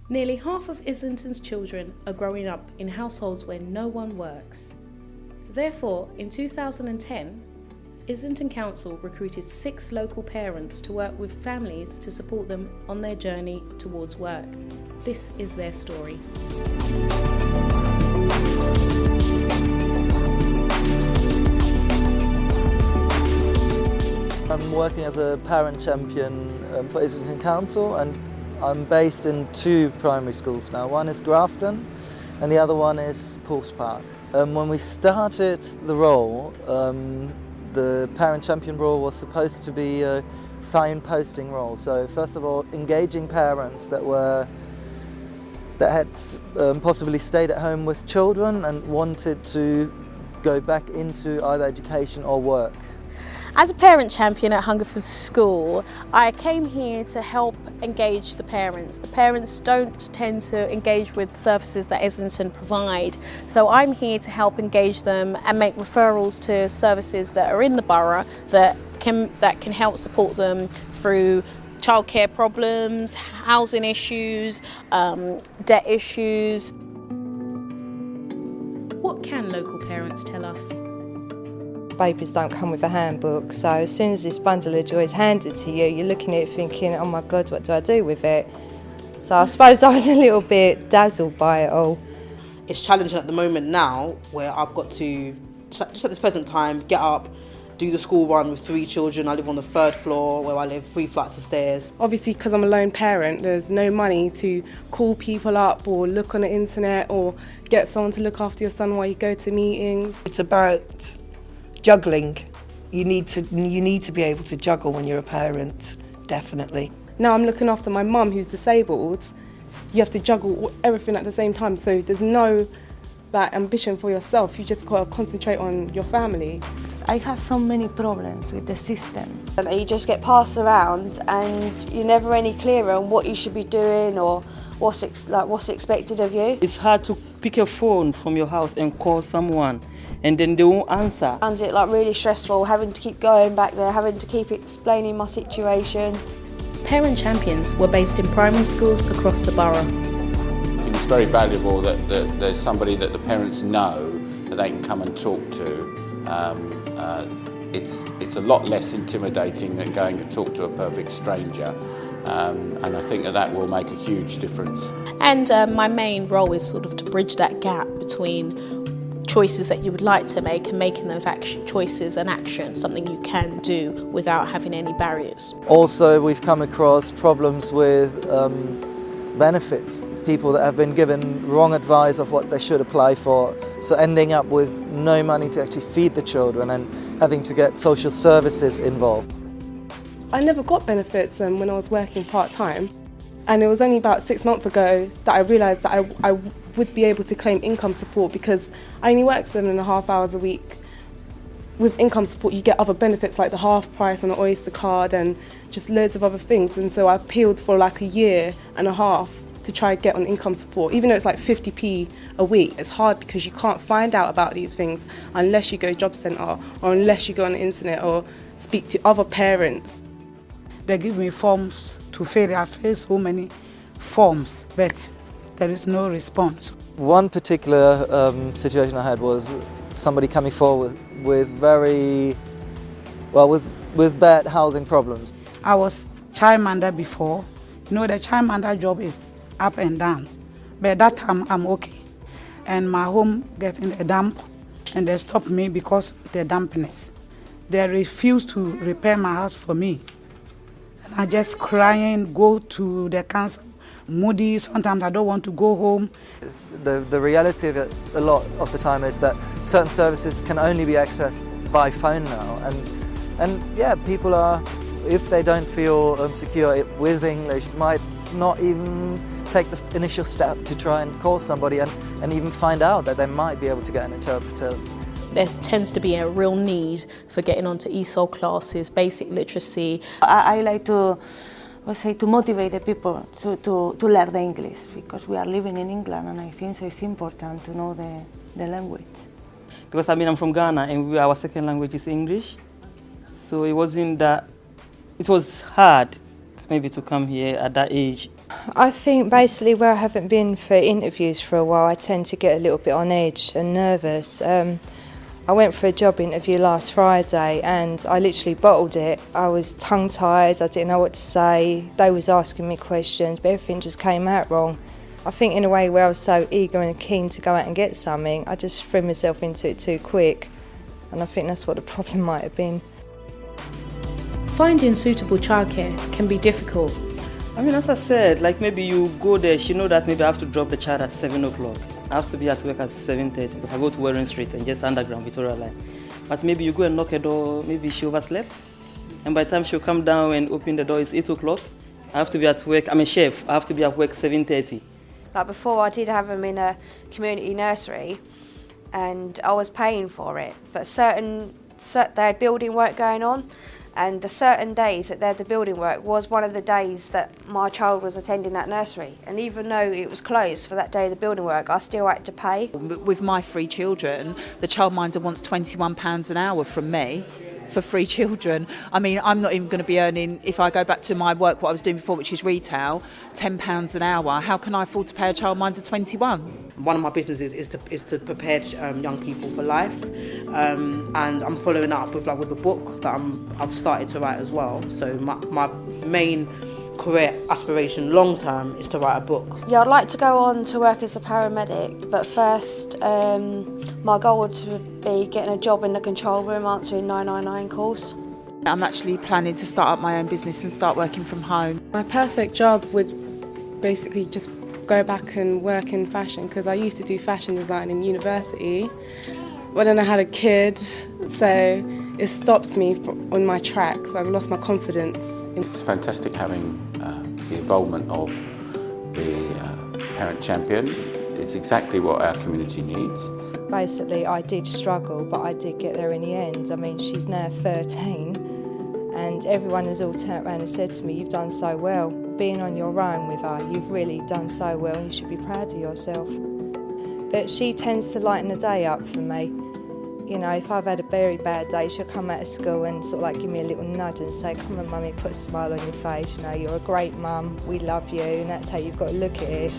Nearly half of Islington's children are growing up in households where no one works. Therefore, in 2010, Islington Council recruited 6 local parents to work with families to support them on their journey towards work. This is their story. I'm working as a parent champion for Islington Council, and I'm based in 2 primary schools now. One is Grafton and the other one is Pulse Park. When we started the role, the parent champion role was supposed to be a signposting role. So first of all, engaging parents that had possibly stayed at home with children and wanted to go back into either education or work. As a parent champion at Hungerford School, I came here to help engage the parents. The parents don't tend to engage with services that Islington provide, so I'm here to help engage them and make referrals to services that are in the borough that can help support them through childcare problems, housing issues, debt issues. What can local parents tell us? Babies don't come with a handbook, so as soon as this bundle of joy is handed to you, you're looking at it thinking, oh my God, what do I do with it? So I suppose I was a little bit dazzled by it all. It's challenging at the moment now, where I've got to, just at this present time, get up, do the school run with 3 children. I live on the 3rd floor, where I live 3 flights of stairs. Obviously, because I'm a lone parent, there's no money to call people up or look on the internet or get someone to look after your son while you go to meetings. It's about juggling. You need to be able to juggle when you're a parent, definitely. Now I'm looking after my mum who's disabled. You have to juggle everything at the same time, so there's no ambition for yourself. You just got to concentrate on your family. I have so many problems with the system. And you just get passed around and you're never any clearer on what you should be doing or what's expected of you. It's hard to pick your phone from your house and call someone and then they won't answer. I found it really stressful, having to keep going back there, having to keep explaining my situation. Parent champions were based in primary schools across the borough. I think it's very valuable that there's somebody that the parents know that they can come and talk to. It's a lot less intimidating than going to talk to a perfect stranger, and I think that will make a huge difference. And my main role is sort of to bridge that gap between choices that you would like to make and making those choices an action, something you can do without having any barriers. Also, we've come across problems with benefits, people that have been given wrong advice of what they should apply for, so ending up with no money to actually feed the children and having to get social services involved. I never got benefits when I was working part-time, and it was only about 6 months ago that I realised that I would be able to claim income support because I only work 7.5 hours a week. With income support you get other benefits like the half price on the Oyster card and just loads of other things, and so I appealed for like a year and a half to try and get on income support. Even though it's like 50p a week, it's hard because you can't find out about these things unless you go job centre or unless you go on the internet or speak to other parents. They give me forms to fill. I fill so many forms, but there is no response. One particular situation I had was somebody coming forward with with bad housing problems. I was childminder before. You know, the childminder job is up and down, but that time I'm okay. And my home getting a damp, and they stopped me because of the dampness. They refused to repair my house for me. And I just crying, go to the council, moody, sometimes I don't want to go home. The reality of it a lot of the time is that certain services can only be accessed by phone now, and yeah, people are, if they don't feel secure with English, might not even take the initial step to try and call somebody and even find out that they might be able to get an interpreter. There tends to be a real need for getting onto ESOL classes, basic literacy. I like to motivate the people to learn the English, because we are living in England and I think so it's important to know the language. Because I'm from Ghana and our second language is English, so it was hard maybe to come here at that age I think basically where I haven't been for interviews for a while, I tend to get a little bit on edge and nervous. I went for a job interview last Friday and I literally bottled it. I was tongue-tied, I didn't know what to say. They was asking me questions, but everything just came out wrong. I think in a way where I was so eager and keen to go out and get something, I just threw myself into it too quick. And I think that's what the problem might have been. Finding suitable childcare can be difficult. I mean, as I said, like maybe you go there, she know that maybe I have to drop the child at 7 o'clock. I have to be at work at 7:30 because I go to Warren Street and just underground Victoria Line. But maybe you go and knock a door, maybe she overslept. And by the time she'll come down and open the door, it's 8 o'clock. I have to be at work, I'm a chef, I have to be at work 7:30. Like before, I did have them in a community nursery and I was paying for it. But they had building work going on, and the certain days that they had the building work was one of the days that my child was attending that nursery. And even though it was closed for that day of the building work, I still had to pay. With my 3 children, the childminder wants £21 an hour from me for 3 children. I mean, I'm not even going to be earning, if I go back to my work, what I was doing before, which is retail, £10 an hour. How can I afford to pay a childminder 21? One of my businesses is to prepare young people for life, and I'm following up with a book that I've started to write as well. So my main career aspiration long term is to write a book. Yeah, I'd like to go on to work as a paramedic, but first my goal would be getting a job in the control room answering 999 calls. I'm actually planning to start up my own business and start working from home. My perfect job would basically just go back and work in fashion, because I used to do fashion design in university, but then I had a kid, so it stopped me on my tracks. I've lost my confidence. It's fantastic having the involvement of the parent champion. It's exactly what our community needs. Basically, I did struggle, but I did get there in the end. I mean, she's now 13, and everyone has all turned around and said to me, "You've done so well. Being on your own with her, you've really done so well, and you should be proud of yourself." But she tends to lighten the day up for me. You know, if I've had a very bad day, she'll come out of school and sort of like give me a little nudge and say, "Come on, mummy, put a smile on your face. You know, you're a great mum. We love you," and that's how you've got to look at it.